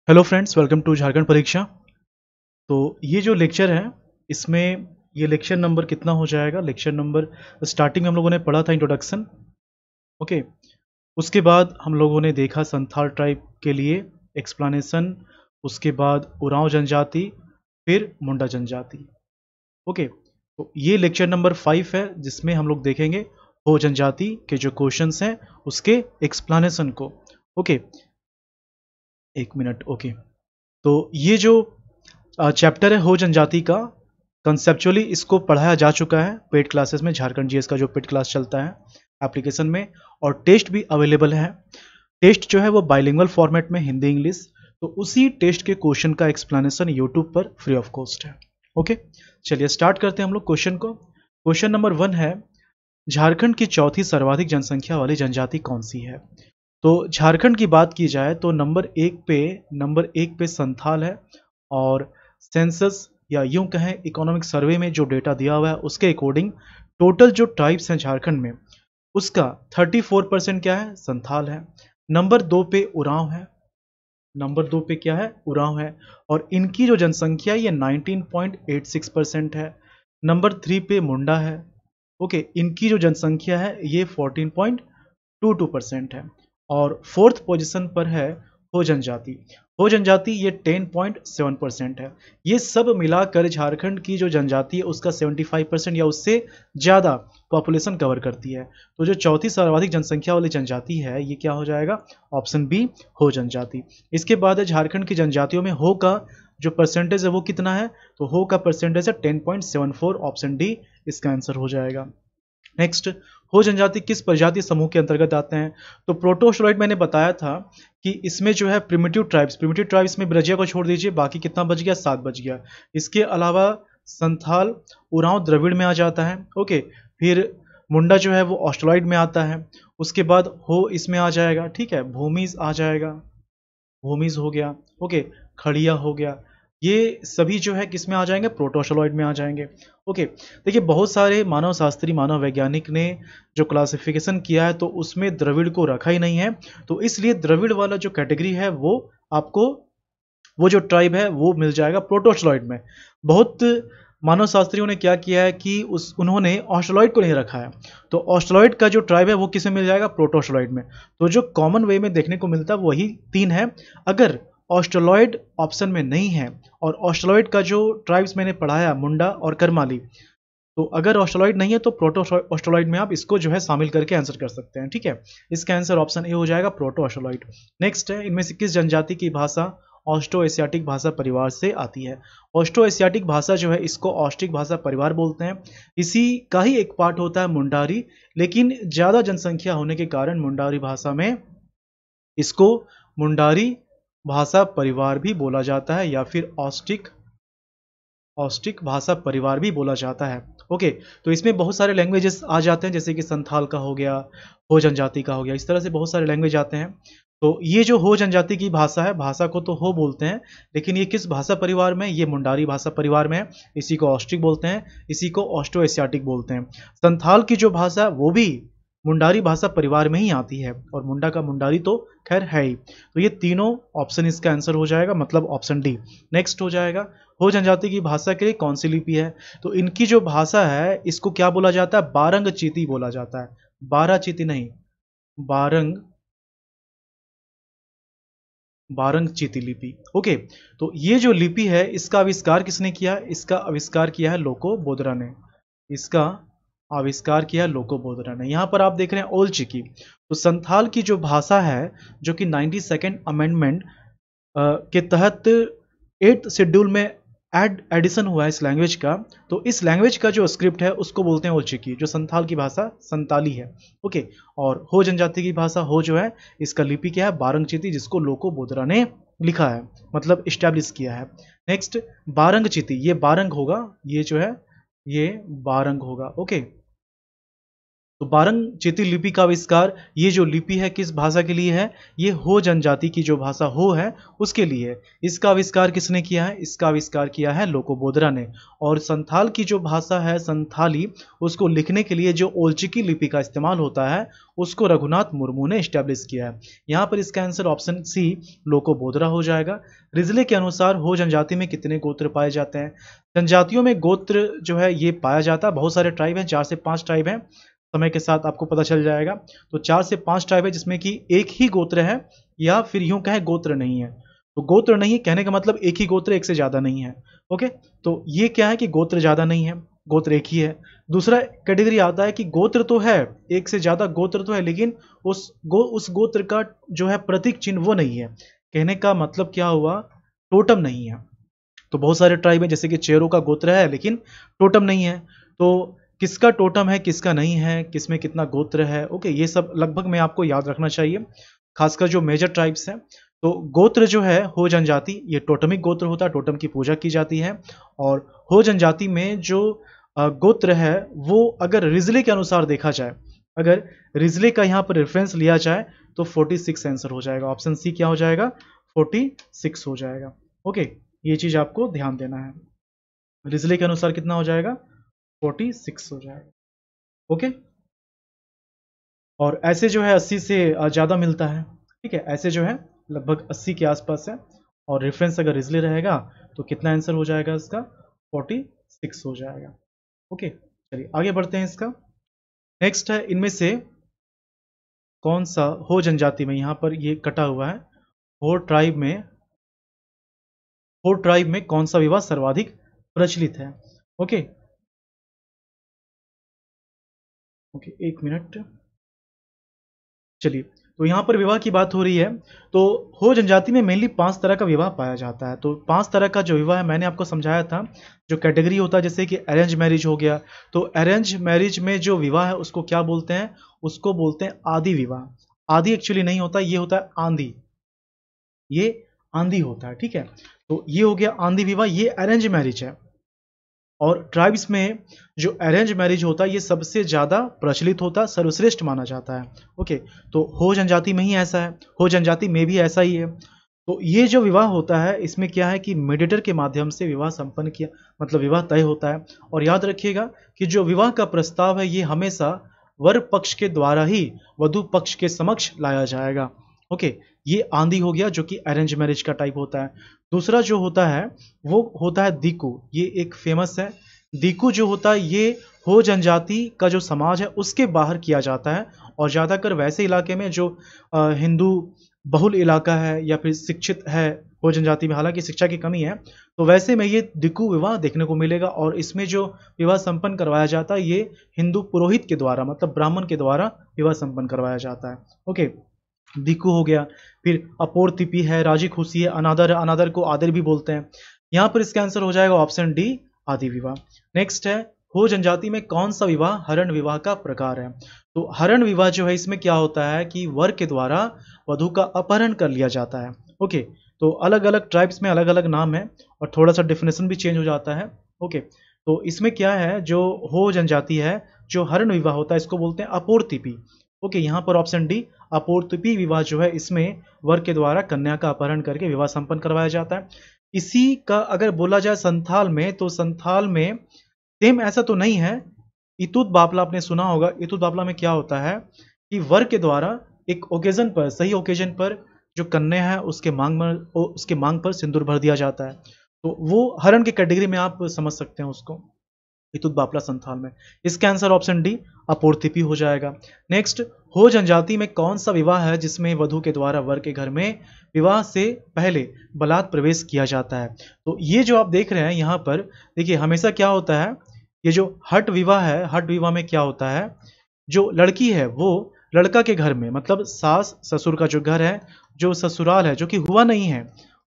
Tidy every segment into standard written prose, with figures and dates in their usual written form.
Hello friends, welcome to Jharkhand Pariksha. तो ये जो लेक्चर है इसमें ये लेक्चर नंबर कितना हो जाएगा? लेक्चर नंबर स्टार्टिंग में हम लोगों ने पढ़ा था इंट्रोडक्शन। ओके, उसके बाद हम लोगों ने देखा संथाल ट्राइब के लिए एक्सप्लेनेशन, उसके बाद उरांव जनजाति, फिर मुंडा जनजाति। ओके, तो ये लेक्चर नंबर 5 है जिसमें हम लोग देखेंगे हो जनजाति के जो क्वेश्चंस हैं उसके एक्सप्लेनेशन को। ओके, एक मिनट। ओके, तो ये जो चैप्टर है हो जनजाति का, कंसेप्चुअली इसको पढ़ाया जा चुका है पेड क्लासेस में। झारखंड जीएस का जो पेड क्लास चलता है एप्लीकेशन में, और टेस्ट भी अवेलेबल है। टेस्ट जो है वो बाइलिंगुअल फॉर्मेट में, हिंदी इंग्लिश। तो उसी टेस्ट के क्वेश्चन का एक्सप्लेनेशन यूट्यूब पर फ्री ऑफ कॉस्ट है। ओके, चलिए स्टार्ट करते हैं हम लोग क्वेश्चन को। क्वेश्चन नंबर 1 है, झारखंड की चौथी सर्वाधिक जनसंख्या वाली जनजाति कौन सी है? तो झारखंड की बात की जाए तो नंबर एक पे संथाल है। और सेंसस या यूं कहें इकोनॉमिक सर्वे में जो डेटा दिया हुआ है उसके अकॉर्डिंग टोटल जो ट्राइब्स हैं झारखंड में उसका 34% क्या है? संथाल है। नंबर 2 पे उरांव है। नंबर 2 पे क्या है? उरांव है। और इनकी जो जनसंख्या ये 19.86% है। नंबर 3 पे मुंडा है। ओके, इनकी जो जनसंख्या है ये 14.22% है। और फोर्थ पोजीशन पर है हो जनजाति। हो जनजाति ये 10.7% है। ये सब मिलाकर झारखंड की जो जनजाति है उसका 75% या उससे ज़्यादा पॉपुलेशन कवर करती है। तो जो चौथी सर्वाधिक जनसंख्या वाली जनजाति है ये क्या हो जाएगा? ऑप्शन बी, हो जनजाति। इसके बाद है झारखंड की जनजातियों में हो का जो परसेंटेज है वो कितना है? तो हो का परसेंटेज है 10.74। ऑप्शन डी इसका आंसर हो जाएगा। नेक्स्ट, हो जनजाति किस प्रजाति समूह के अंतर्गत आते हैं? तो प्रोटोस्टोलॉइड मैंने बताया था कि इसमें जो है प्रिमिटिव ट्राइब्स में ब्रजिया को छोड़ दीजिए, बाकी कितना बच गया? 7 बच गया। इसके अलावा संथाल, उरांव द्रविड़ में आ जाता है। ओके, फिर मुंडा जो है वो ऑस्ट्रोलॉइड में आता है। उसके बाद हो इसमें आ जाएगा, ठीक है, भूमिज आ जाएगा, भूमिज हो गया। ओके, खड़िया हो गया। ये सभी जो है किस में आ जाएंगे? प्रोटोशोलॉइड में आ जाएंगे। ओके, देखिए बहुत सारे मानव शास्त्री, मानव वैज्ञानिक ने जो क्लासिफिकेशन किया है तो उसमें द्रविड़ को रखा ही नहीं है। तो इसलिए द्रविड़ वाला जो कैटेगरी है वो आपको, वो जो ट्राइब है वो मिल जाएगा प्रोटोशोलॉइड में। बहुत मानव शास्त्रियों ने क्या किया है कि उन्होंने ऑस्ट्रोलॉइड को नहीं रखा है। तो ऑस्ट्रोलॉइड का जो ट्राइब है वो किसे मिल जाएगा? प्रोटोशोलॉइड में। तो जो कॉमन वे में देखने को मिलता है वही 3 है। अगर ऑस्ट्रोलॉइड ऑप्शन में नहीं है और ऑस्ट्रोलॉइड का जो ट्राइब्स मैंने पढ़ाया मुंडा और करमाली, तो अगर ऑस्ट्रोलॉइड नहीं है तो प्रोटो ऑस्ट्रोलॉइड में आप इसको जो है शामिल करके आंसर कर सकते हैं। ठीक है, इसका आंसर ऑप्शन ए हो जाएगा, प्रोटो ऑस्ट्रोलॉइड। नेक्स्ट है, इनमें से किस जनजाति की भाषा ऑस्ट्रो एशियाटिक भाषा परिवार से आती है? ऑस्ट्रो एशियाटिक भाषा जो है इसको ऑस्ट्रिक भाषा परिवार बोलते हैं। इसी का ही एक पार्ट होता है मुंडारी, लेकिन ज़्यादा जनसंख्या होने के कारण मुंडारी भाषा में इसको मुंडारी भाषा परिवार भी बोला जाता है या फिर ऑस्ट्रिक ऑस्ट्रिक भाषा परिवार भी बोला जाता है। ओके, तो इसमें बहुत सारे लैंग्वेजेस आ जाते हैं, जैसे कि संथाल का हो गया, हो जनजाति का हो गया, इस तरह से बहुत सारे लैंग्वेज आते हैं। तो ये जो हो जनजाति की भाषा है, भाषा को तो हो बोलते हैं, लेकिन ये किस भाषा परिवार में? ये मुंडारी भाषा परिवार में है। इसी को ऑस्ट्रिक बोलते हैं, इसी को ऑस्ट्रो एशियाटिक बोलते हैं। संथाल की जो भाषा है वो भी मुंडारी भाषा परिवार में ही आती है, और मुंडा का मुंडारी तो खैर है ही। तो ये तीनों ऑप्शन इसका आंसर हो जाएगा, मतलब ऑप्शन डी। नेक्स्ट हो जाएगा, हो जनजाति की भाषा के लिए कौन सी लिपि है? तो इनकी जो भाषा है इसको क्या बोला जाता है? बारंग चीती बोला जाता है। 12 चीती नहीं, बारंग, बारंग चीती लिपि। ओके, तो ये जो लिपि है इसका आविष्कार किसने किया? इसका आविष्कार किया है लोकोबोद्रा ने। इसका आविष्कार किया है लोकोबोद्रा ने। यहाँ पर आप देख रहे हैं ओल चिकी। तो संथाल की जो भाषा है, जो कि 92nd अमेंडमेंट के तहत 8th शेड्यूल में एडिशन हुआ है इस लैंग्वेज का। तो इस लैंग्वेज का जो स्क्रिप्ट है उसको बोलते हैं ओलचिकी, जो संथाल की भाषा संताली है। ओके, और हो जनजाति की भाषा हो जो है इसका लिपि क्या है? बारंग चीती, जिसको लोकोबोद्रा ने लिखा है, मतलब इस्टेब्लिश किया है। नेक्स्ट, बारंग चीती, ये बारंग होगा, ये जो है ये बारंग होगा। ओके, तो बारंग चेती लिपि का आविष्कार, ये जो लिपि है किस भाषा के लिए है? ये हो जनजाति की जो भाषा हो है उसके लिए है। इसका आविष्कार किसने किया है? इसका आविष्कार किया है लोकोबोद्रा ने। और संथाल की जो भाषा है संथाली, उसको लिखने के लिए जो ओल्चिकी लिपि का इस्तेमाल होता है उसको रघुनाथ मुर्मू ने स्टैब्लिश किया है। यहाँ पर इसका आंसर ऑप्शन सी लोकोबोद्रा हो जाएगा। रिजले के अनुसार हो जनजाति में कितने गोत्र पाए जाते हैं? जनजातियों में गोत्र जो है ये पाया जाता है, बहुत सारे ट्राइब हैं, 4 से 5 ट्राइब हैं, समय के साथ आपको पता चल जाएगा। तो 4 से 5 ट्राइब है जिसमें कि एक ही गोत्र है, या फिर यूं कहें गोत्र नहीं है। तो गोत्र नहीं कहने का मतलब एक ही गोत्र, एक से ज्यादा नहीं है। ओके, तो ये क्या है कि गोत्र ज्यादा नहीं है, गोत्र एक ही है। दूसरा कैटेगरी आता है कि गोत्र तो है, एक से ज्यादा गोत्र तो है, लेकिन उस गोत्र का जो है प्रतीक चिन्ह वो नहीं है। कहने का मतलब क्या हुआ? टोटम नहीं है। तो बहुत सारे ट्राइब है, जैसे कि चेरो का गोत्र है लेकिन टोटम नहीं है। तो किसका टोटम है, किसका नहीं है, किसमें कितना गोत्र है, ओके, ये सब लगभग में आपको याद रखना चाहिए, खासकर जो मेजर ट्राइब्स हैं। तो गोत्र जो है हो जनजाति, ये टोटमिक गोत्र होता है, टोटम की पूजा की जाती है। और हो जनजाति में जो गोत्र है वो अगर रिजले के अनुसार देखा जाए, अगर रिजले का यहाँ पर रेफरेंस लिया जाए तो 46 आंसर हो जाएगा। ऑप्शन सी क्या हो जाएगा? 46 हो जाएगा। ओके, ये चीज आपको ध्यान देना है। रिजले के अनुसार कितना हो जाएगा? 46 हो जाएगा। ओके, और ऐसे जो है 80 से ज़्यादा मिलता है। ठीक है, ऐसे जो है लगभग 80 के आसपास है। और रेफरेंस अगर रिजले रहेगा तो कितना आंसर हो जाएगा इसका? 46 हो जाएगा। ओके, चलिए आगे बढ़ते हैं। इसका नेक्स्ट है, इनमें से कौन सा हो जनजाति में, यहाँ पर ये कटा हुआ है, हो ट्राइब में कौन सा विवाह सर्वाधिक प्रचलित है? ओके ओके, एक मिनट। चलिए, तो यहाँ पर विवाह की बात हो रही है। तो हो जनजाति में मेनली 5 तरह का विवाह पाया जाता है। तो 5 तरह का जो विवाह है मैंने आपको समझाया था, जो कैटेगरी होता है, जैसे कि अरेंज मैरिज हो गया। तो अरेंज मैरिज में जो विवाह है उसको क्या बोलते हैं? उसको बोलते हैं आदि विवाह। आदि एक्चुअली नहीं होता, ये होता है आंधी, ये आंधी होता है। ठीक है, तो ये हो गया आंधी विवाह, ये अरेंज मैरिज है। और ट्राइब्स में जो अरेंज मैरिज होता है ये सबसे ज़्यादा प्रचलित होता है, सर्वश्रेष्ठ माना जाता है। ओके, तो हो जनजाति में ही ऐसा है, हो जनजाति में भी ऐसा ही है। तो ये जो विवाह होता है इसमें क्या है कि मेडिएटर के माध्यम से विवाह संपन्न किया, मतलब विवाह तय होता है। और याद रखिएगा कि जो विवाह का प्रस्ताव है ये हमेशा वर पक्ष के द्वारा ही वधु पक्ष के समक्ष लाया जाएगा। ओके, ये आंधी हो गया जो कि अरेंज मैरिज का टाइप होता है। दूसरा जो होता है वो होता है दीकू, ये एक फेमस है। दीकू जो होता है ये हो जनजाति का जो समाज है उसके बाहर किया जाता है, और ज़्यादातर वैसे इलाके में जो हिंदू बहुल इलाका है या फिर शिक्षित है हो जनजाति में, हालांकि शिक्षा की कमी है, तो वैसे में ये दीकू विवाह देखने को मिलेगा। और इसमें जो विवाह संपन्न करवाया जाता है ये हिंदू पुरोहित के द्वारा, मतलब ब्राह्मण के द्वारा विवाह संपन्न करवाया जाता है। ओके, दीकू हो गया। फिर अपोर्तिपी है, राजी खुशी है, अनादर है, अनादर को आदर भी बोलते हैं। यहाँ पर इसका आंसर हो जाएगा ऑप्शन डी आदि विवाह। नेक्स्ट है, हो जनजाति में कौन सा विवाह हरण विवाह का प्रकार है? तो हरण विवाह जो है इसमें क्या होता है कि वर के द्वारा वधु का अपहरण कर लिया जाता है। ओके, तो अलग अलग ट्राइब्स में अलग अलग नाम है और थोड़ा सा डेफिनेशन भी चेंज हो जाता है। ओके, तो इसमें क्या है, जो हो जनजाति है जो हरण विवाह होता है इसको बोलते हैं अपोर्तिपी। ओके, यहाँ पर ऑप्शन डी अपोर्तिपी विवाह जो है इसमें वर के द्वारा कन्या का अपहरण करके विवाह संपन्न करवाया जाता है। इसी का अगर बोला जाए संथाल में, तो संथाल में सेम ऐसा तो नहीं है। इतुत बापला आपने सुना होगा, इतुत बापला में क्या होता है कि वर के द्वारा एक ओकेजन पर, सही ओकेजन पर जो कन्या है उसके मांग पर सिंदूर भर दिया जाता है। तो वो हरण की कैटेगरी में आप समझ सकते हैं उसको, इतुत बापला संथाल में। इसका आंसर ऑप्शन डी अपोर्तिपी हो जाएगा। नेक्स्ट, हो जनजाति में कौन सा विवाह है जिसमें वधु के द्वारा वर के घर में विवाह से पहले बलात् प्रवेश किया जाता है? तो ये जो आप देख रहे हैं यहाँ पर, देखिए हमेशा क्या होता है, ये जो हट विवाह है, हट विवाह में क्या होता है, जो लड़की है वो लड़का के घर में, मतलब सास ससुर का जो घर है, जो ससुराल है, जो कि हुआ नहीं है,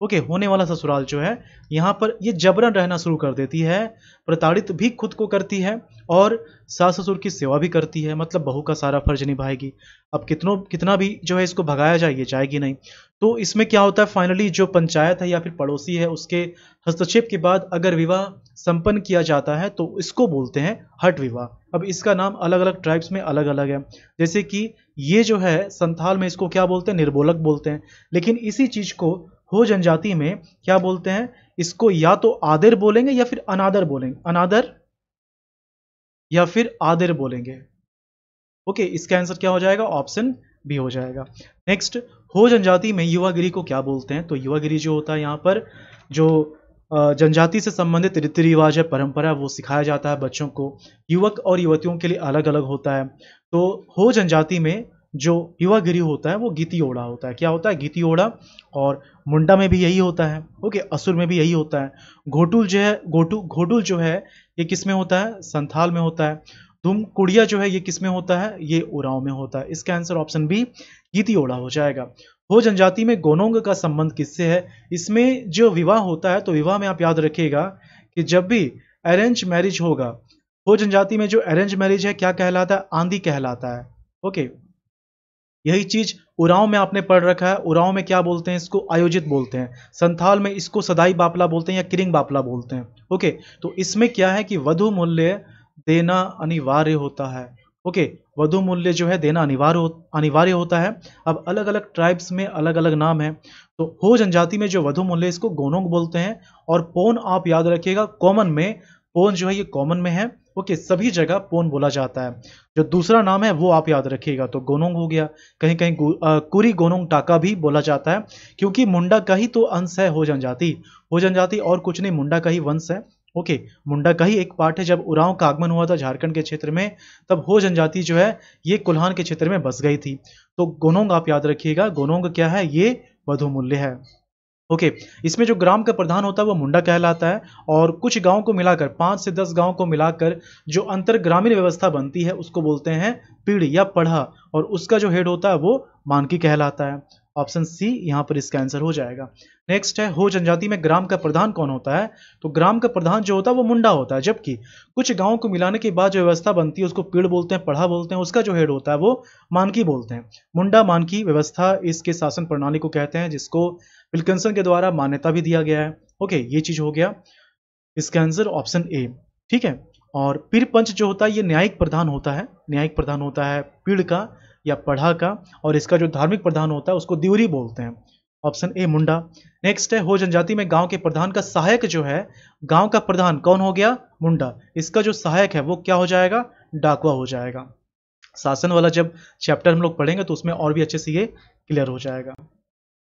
ओके, होने वाला ससुराल जो है यहाँ पर ये जबरन रहना शुरू कर देती है, प्रताड़ित भी खुद को करती है और सास ससुर की सेवा भी करती है, मतलब बहू का सारा फर्ज निभाएगी। अब कितना भी जो है इसको भगाया जाए, ये जाएगी नहीं। तो इसमें क्या होता है, फाइनली जो पंचायत है या फिर पड़ोसी है उसके हस्तक्षेप के बाद अगर विवाह संपन्न किया जाता है तो इसको बोलते हैं हठ विवाह। अब इसका नाम अलग अलग ट्राइब्स में अलग अलग है, जैसे कि ये जो है संथाल में इसको क्या बोलते हैं, निर्बोलक बोलते हैं। लेकिन इसी चीज को हो जनजाति में क्या बोलते हैं, इसको या तो आदर बोलेंगे या फिर अनादर बोलेंगे, अनादर या फिर आदर बोलेंगे। ओके, इसका आंसर क्या हो जाएगा, ऑप्शन बी हो जाएगा। नेक्स्ट, हो जनजाति में युवागिरी को क्या बोलते हैं, तो युवागिरी जो होता है यहाँ पर जो जनजाति से संबंधित रीति रिवाज है, परंपरा, वो सिखाया जाता है बच्चों को। युवक और युवतियों के लिए अलग अलग होता है। तो हो जनजाति में जो युवागिरी होता है वो गीती ओढ़ा होता है। क्या होता है, गीती ओढ़ा। और मुंडा में भी यही होता है, ओके, असुर में भी यही होता है। घोटुल जो है, घोटुल जो है ये किस में होता है, संथाल में होता है। धुम कुड़िया जो है ये किस में होता है, ये उरांव में होता है। इसका आंसर ऑप्शन बी गीती ओढ़ा हो जाएगा। हो जनजाति में गोनोंग का संबंध किससे है, इसमें जो विवाह होता है तो विवाह में आप याद रखिएगा कि जब भी अरेंज मैरिज होगा, हो जनजाति में जो अरेंज मैरिज है क्या कहलाता है, आंधी कहलाता है। ओके, यही चीज उरांव में आपने पढ़ रखा है। उरांव में क्या बोलते हैं, इसको आयोजित बोलते हैं। संथाल में इसको सदाई बापला बोलते हैं या किरिंग बापला बोलते हैं। ओके, तो इसमें क्या है कि वधु मूल्य देना अनिवार्य होता है। ओके, वधु मूल्य जो है देना अनिवार्य होता है। अब अलग अलग ट्राइब्स में अलग अलग नाम है। तो हो जनजाति में जो वधु मूल्य इसको गोनोंग बोलते हैं। और पोन आप याद रखिएगा, कॉमन में पोन जो है ये कॉमन में है। ओके, सभी जगह पोन बोला जाता है। जो दूसरा नाम है वो आप याद रखिएगा, तो गोनोंग हो गया। कहीं कहीं कुरी गोनोंग टाका भी बोला जाता है, क्योंकि मुंडा का ही तो अंश है हो जनजाति और कुछ नहीं, मुंडा का ही वंश है। ओके, मुंडा का ही एक पार्ट है। जब उरांव का आगमन हुआ था झारखंड के क्षेत्र में, तब हो जनजाति जो है ये कोल्हान के क्षेत्र में बस गई थी। तो गोनोंग आप याद रखिएगा, गोनोंग क्या है, ये वधु मूल्य है। ओके, इसमें जो ग्राम का प्रधान होता है वो मुंडा कहलाता है। और कुछ गांव को मिलाकर, 5 से 10 गांव को मिलाकर जो अंतर ग्रामीण व्यवस्था बनती है उसको बोलते हैं पीढ़ी या पढ़ा। और उसका जो हेड होता है वो मानकी कहलाता है। ऑप्शन सी यहाँ पर इसका आंसर हो जाएगा। नेक्स्ट है, हो जनजाति में ग्राम का प्रधान कौन होता है, तो ग्राम का प्रधान जो होता है वो मुंडा होता है। जबकि कुछ गांवों को मिलाने के बाद जो व्यवस्था बनती है उसको पीढ़ बोलते हैं, पढ़ा बोलते हैं। उसका जो हेड होता है वो मानकी बोलते हैं। मुंडा मानकी व्यवस्था इसके शासन प्रणाली को कहते हैं, जिसको विल्किंसन के द्वारा मान्यता भी दिया गया है। ओके, ये चीज हो गया। इसका आंसर ऑप्शन ए, ठीक है। और पीर पंच जो होता है ये न्यायिक प्रधान होता है। न्यायिक प्रधान होता है पीढ़ का या पढ़ा का। और इसका जो धार्मिक प्रधान होता है उसको दिवरी बोलते हैं। Option A Munda. नेक्स्ट है, हो जनजाति में गांव के प्रधान का सहायक जो है, गांव का प्रधान कौन हो गया, मुंडा। इसका जो सहायक है वो क्या हो जाएगा, डाकवा हो जाएगा। शासन वाला जब चैप्टर हम लोग पढ़ेंगे तो उसमें और भी अच्छे से ये क्लियर हो जाएगा।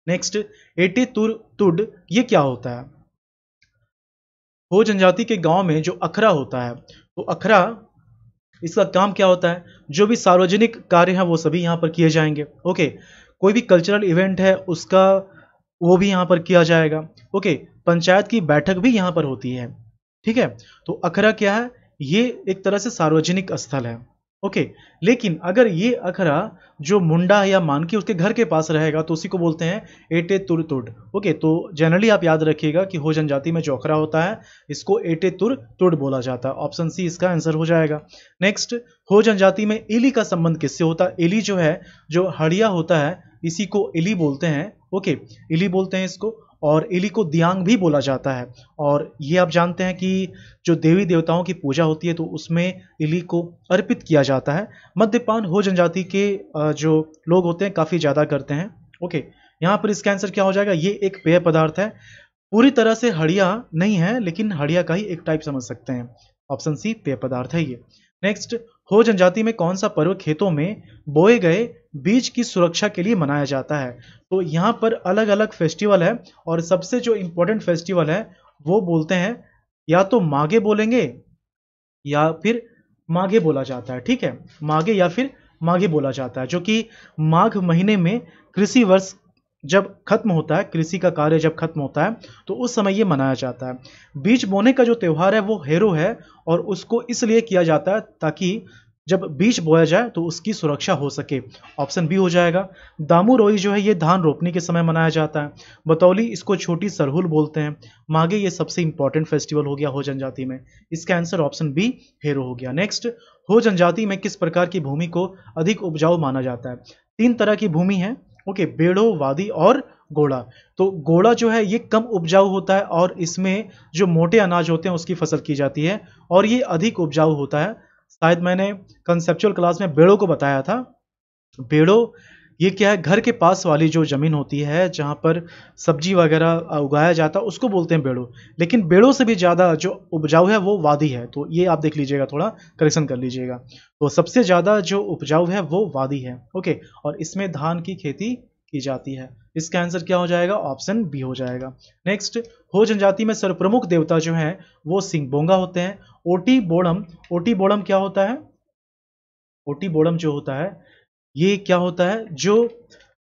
नेक्स्ट, एटे तुर तुड ये क्या होता है, हो जनजाति के गांव में जो अखरा होता है, तो अखरा इसका काम क्या होता है, जो भी सार्वजनिक कार्य हैं वो सभी यहाँ पर किए जाएंगे। ओके, कोई भी कल्चरल इवेंट है उसका वो भी यहाँ पर किया जाएगा। ओके, पंचायत की बैठक भी यहाँ पर होती है, ठीक है। तो अखरा क्या है, ये एक तरह से सार्वजनिक स्थल है। ओके, लेकिन अगर ये अखरा जो मुंडा या मानकी उसके घर के पास रहेगा तो उसी को बोलते हैं एटे तुर तुड। ओके, तो जनरली आप याद रखिएगा कि हो जनजाति में जो अखरा होता है इसको एटे तुर तुड बोला जाता है। ऑप्शन सी इसका आंसर हो जाएगा। नेक्स्ट, हो जनजाति में एली का संबंध किससे होता है, एली जो है, जो हड़िया होता है इसी को एली बोलते हैं। ओके, एली बोलते हैं इसको। और एली को दियांग भी बोला जाता है। और ये आप जानते हैं कि जो देवी देवताओं की पूजा होती है तो उसमें एली को अर्पित किया जाता है। मद्यपान हो जनजाति के जो लोग होते हैं काफ़ी ज़्यादा करते हैं। ओके, यहाँ पर इसका आंसर क्या हो जाएगा, ये एक पेय पदार्थ है। पूरी तरह से हड़िया नहीं है लेकिन हड़िया का ही एक टाइप समझ सकते हैं। ऑप्शन सी पेय पदार्थ है ये। नेक्स्ट, हो जनजाति में कौन सा पर्व खेतों में बोए गए बीज की सुरक्षा के लिए मनाया जाता है, तो यहाँ पर अलग अलग फेस्टिवल है। और सबसे जो इंपॉर्टेंट फेस्टिवल है वो बोलते हैं, या तो माघे बोलेंगे या फिर माघे बोला जाता है, ठीक है। माघे या फिर माघे बोला जाता है, जो कि माघ महीने में कृषि वर्ष जब खत्म होता है, कृषि का कार्य जब खत्म होता है तो उस समय ये मनाया जाता है। बीज बोने का जो त्यौहार है वो हेरो है और उसको इसलिए किया जाता है ताकि जब बीज बोया जाए तो उसकी सुरक्षा हो सके। ऑप्शन बी हो जाएगा। दामू रोई जो है ये धान रोपने के समय मनाया जाता है। बतौली इसको छोटी सरहुल बोलते हैं। माघे ये सबसे इंपॉर्टेंट फेस्टिवल हो गया हो जनजाति में। इसका आंसर ऑप्शन बी हेरो हो गया। नेक्स्ट, हो जनजाति में किस प्रकार की भूमि को अधिक उपजाऊ माना जाता है? 3 तरह की भूमि है, ओके, बेड़ो, वादी और गोड़ा। तो गोड़ा जो है ये कम उपजाऊ होता है और इसमें जो मोटे अनाज होते हैं उसकी फसल की जाती है और ये अधिक उपजाऊ होता है। शायद मैंने कंसेप्चुअल क्लास में बेड़ो को बताया था। बेड़ो ये क्या है, घर के पास वाली जो जमीन होती है जहाँ पर सब्जी वगैरह उगाया जाता है उसको बोलते हैं बेड़ो। लेकिन बेड़ो से भी ज़्यादा जो उपजाऊ है वो वादी है। तो ये आप देख लीजिएगा, थोड़ा करेक्शन कर लीजिएगा। तो सबसे ज़्यादा जो उपजाऊ है वो वादी है, ओके, और इसमें धान की खेती की जाती है। इसका आंसर क्या हो जाएगा? ऑप्शन बी हो जाएगा। नेक्स्ट, हो जनजाति में सर्वप्रमुख देवता जो है वो सिंहबोंगा होते हैं। ओटी बोड़म, ओटी बोड़म क्या होता है? ओटी बोड़म जो होता है ये क्या होता है, जो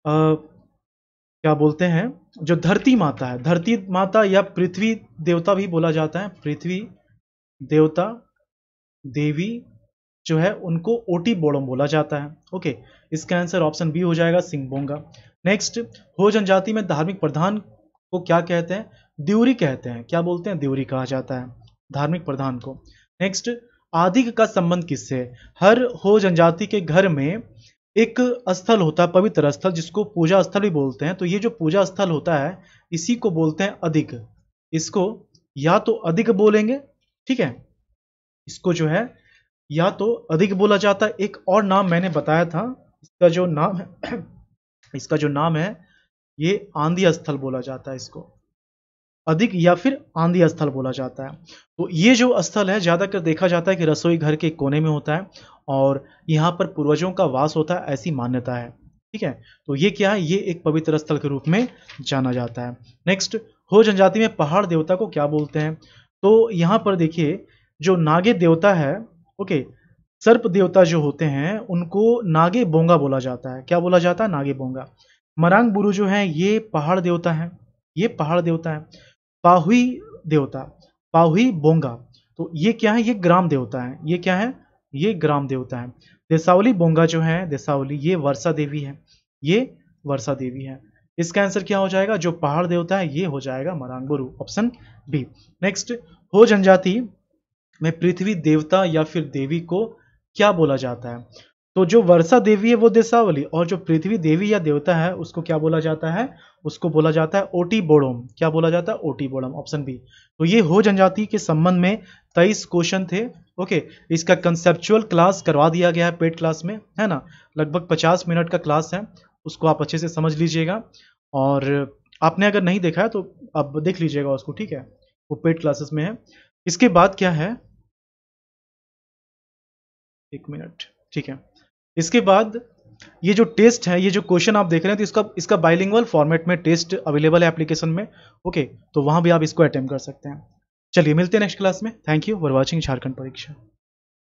क्या बोलते हैं, जो धरती माता है, धरती माता या पृथ्वी देवता भी बोला जाता है। पृथ्वी देवता देवी जो है उनको ओटी बोड़म बोला जाता है, ओके। इसका आंसर ऑप्शन बी हो जाएगा, सिंहबोंगा। नेक्स्ट, हो जनजाति में धार्मिक प्रधान को क्या कहते हैं? द्यूरी कहते हैं। क्या बोलते हैं? द्यूरी कहा जाता है धार्मिक प्रधान को। नेक्स्ट, आदिक का संबंध किससे है? हर हो जनजाति के घर में एक स्थल होता है, पवित्र स्थल, जिसको पूजा स्थल भी बोलते हैं। तो ये जो पूजा स्थल होता है इसी को बोलते हैं अधिक। इसको या तो अधिक बोलेंगे, ठीक है, इसको जो है या तो अधिक बोला जाता है। एक और नाम मैंने बताया था, इसका जो नाम है इसका जो नाम है ये आंधी स्थल बोला जाता है। इसको अधिक या फिर आंधी स्थल बोला जाता है। तो ये जो स्थल है ज्यादातर देखा जाता है कि रसोई घर के कोने में होता है और यहाँ पर पूर्वजों का वास होता है, ऐसी मान्यता है, ठीक है। तो ये क्या है? ये एक पवित्र स्थल के रूप में जाना जाता है। नेक्स्ट, हो जनजाति में पहाड़ देवता को क्या बोलते हैं? तो यहाँ पर देखिए, जो नागे देवता है, ओके, सर्प देवता जो होते हैं उनको नागे बोंगा बोला जाता है। क्या बोला जाता है? नागे बोंगा। मरांग बुरु जो है ये पहाड़ देवता है, ये पहाड़ देवता है। पाहुई देवता, पाहुई बोंगा, तो ये क्या है? ये ग्राम देवता है। ये क्या है? ये ग्राम देवता है। देसावली बोंगा जो है, देसावली, ये वर्षा देवी है, ये वर्षा देवी है। इसका आंसर क्या हो जाएगा? जो पहाड़ देवता है ये हो जाएगा मरांगबुरु, ऑप्शन बी। नेक्स्ट, हो जनजाति में पृथ्वी देवता या फिर देवी को क्या बोला जाता है? तो जो वर्षा देवी है वो देसावली और जो पृथ्वी देवी या देवता है उसको क्या बोला जाता है? उसको बोला जाता है ओटी बोड़ोम। क्या बोला जाता है? ओटी बोड़ोम, ऑप्शन बी। तो ये हो जनजाति के संबंध में 23 क्वेश्चन थे, ओके। इसका कंसेप्चुअल क्लास करवा दिया गया है पेड क्लास में, है ना। लगभग 50 मिनट का क्लास है, उसको आप अच्छे से समझ लीजिएगा। और आपने अगर नहीं देखा है तो अब देख लीजिएगा उसको, ठीक है, वो पेड क्लासेस में है। इसके बाद क्या है, एक मिनट, ठीक है। इसके बाद ये जो टेस्ट है, ये जो क्वेश्चन आप देख रहे हैं, तो इसका बाइलिंगुअल फॉर्मेट में टेस्ट अवेलेबल है एप्लीकेशन में, ओके। तो वहां भी आप इसको अटेम्प्ट कर सकते हैं। चलिए मिलते हैं नेक्स्ट क्लास में। Thank you for watching Jharkhand परीक्षा।